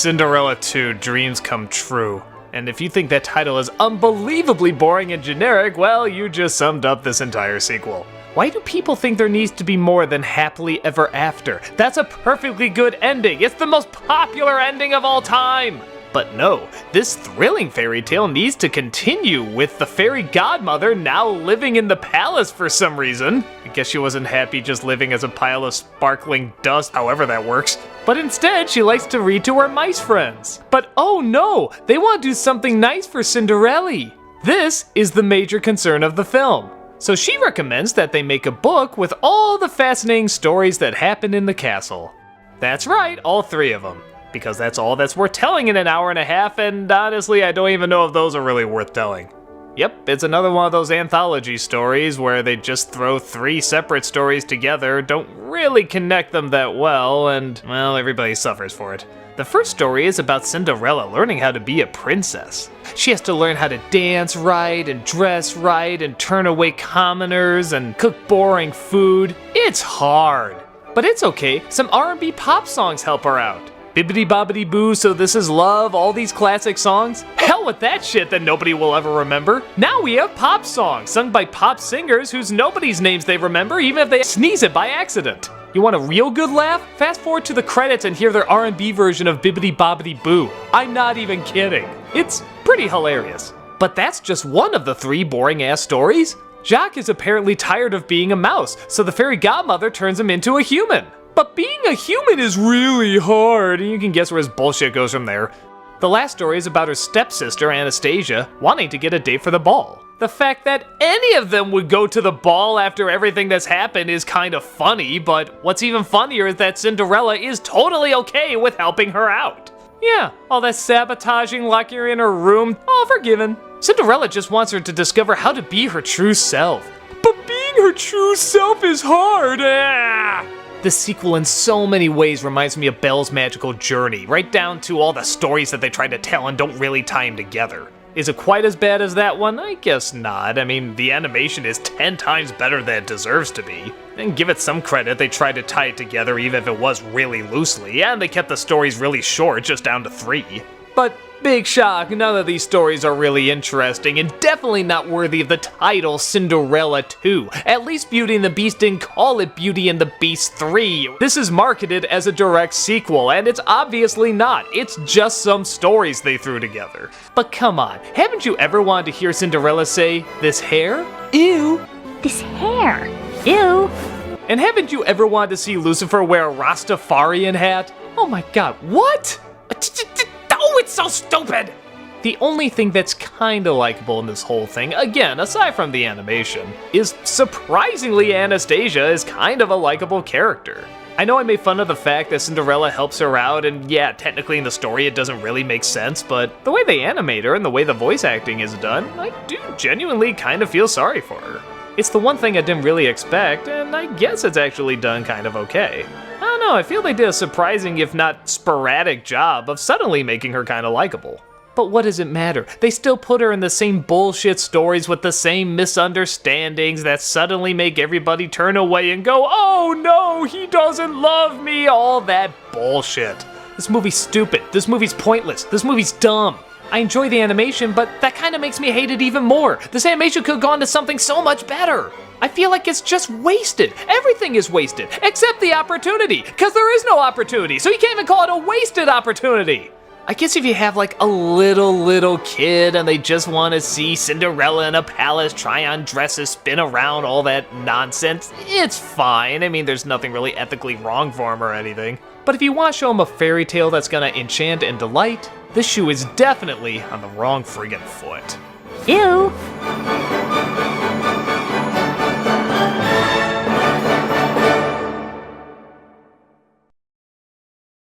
Cinderella 2: Dreams Come True. And if you think that title is unbelievably boring and generic, well, you just summed up this entire sequel. Why do people think there needs to be more than happily ever after? That's a perfectly good ending. It's the most popular ending of all time. But no, this thrilling fairy tale needs to continue with the fairy godmother now living in the palace for some reason. I guess she wasn't happy just living as a pile of sparkling dust, however that works. But instead, she likes to read to her mice friends. But oh no, they want to do something nice for Cinderella. This is the major concern of the film. So she recommends that they make a book with all the fascinating stories that happen in the castle. That's right, all 3 of them. Because that's all that's worth telling in an hour and a half, and honestly, I don't even know if those are really worth telling. Yep, it's another one of those anthology stories where they just throw 3 separate stories together, don't really connect them that well, and, well, everybody suffers for it. The first story is about Cinderella learning how to be a princess. She has to learn how to dance right, and dress right, and turn away commoners, and cook boring food. It's hard. But it's okay, some R&B pop songs help her out. Bibbidi Bobbidi Boo, So This Is Love, all these classic songs. Hell with that shit that nobody will ever remember. Now we have pop songs, sung by pop singers whose nobody's names they remember, even if they sneeze it by accident. You want a real good laugh? Fast forward to the credits and hear their R&B version of Bibbidi Bobbidi Boo. I'm not even kidding. It's pretty hilarious. But that's just one of the 3 boring-ass stories. Jacques is apparently tired of being a mouse, so the fairy godmother turns him into a human. But being a human is really hard, and you can guess where his bullshit goes from there. The last story is about her stepsister, Anastasia, wanting to get a date for the ball. The fact that any of them would go to the ball after everything that's happened is kind of funny, but what's even funnier is that Cinderella is totally okay with helping her out. Yeah, all that sabotaging, locking her in her room, all forgiven. Cinderella just wants her to discover how to be her true self. But being her true self is hard. This sequel in so many ways reminds me of Belle's Magical Journey, right down to all the stories that they try to tell and don't really tie them together. Is it quite as bad as that one? I guess not. I mean, the animation is 10 times better than it deserves to be. And give it some credit, they tried to tie it together even if it was really loosely, and they kept the stories really short, just down to 3. But big shock, none of these stories are really interesting and definitely not worthy of the title Cinderella 2. At least Beauty and the Beast didn't call it Beauty and the Beast 3. This is marketed as a direct sequel, and it's obviously not. It's just some stories they threw together. But come on, haven't you ever wanted to hear Cinderella say, "This hair? Ew." This hair? Ew. And haven't you ever wanted to see Lucifer wear a Rastafarian hat? Oh my god, what? Oh, it's so stupid! The only thing that's kinda likable in this whole thing, again, aside from the animation, is surprisingly Anastasia is kind of a likable character. I know I made fun of the fact that Cinderella helps her out, and yeah, technically in the story it doesn't really make sense, but the way they animate her and the way the voice acting is done, I do genuinely kind of feel sorry for her. It's the one thing I didn't really expect, and I guess it's actually done kind of okay. I don't know, I feel they did a surprising, if not sporadic, job of suddenly making her kind of likable. But what does it matter? They still put her in the same bullshit stories with the same misunderstandings that suddenly make everybody turn away and go, "Oh no, he doesn't love me," all that bullshit. This movie's stupid, this movie's pointless, this movie's dumb. I enjoy the animation, but that kind of makes me hate it even more. This animation could have gone to something so much better. I feel like it's just wasted. Everything is wasted, except the opportunity, because there is no opportunity, so you can't even call it a wasted opportunity. I guess if you have like a little kid and they just want to see Cinderella in a palace, try on dresses, spin around, all that nonsense, it's fine. I mean, there's nothing really ethically wrong for them or anything. But if you want to show them a fairy tale that's gonna enchant and delight, this shoe is definitely on the wrong friggin' foot. Ew.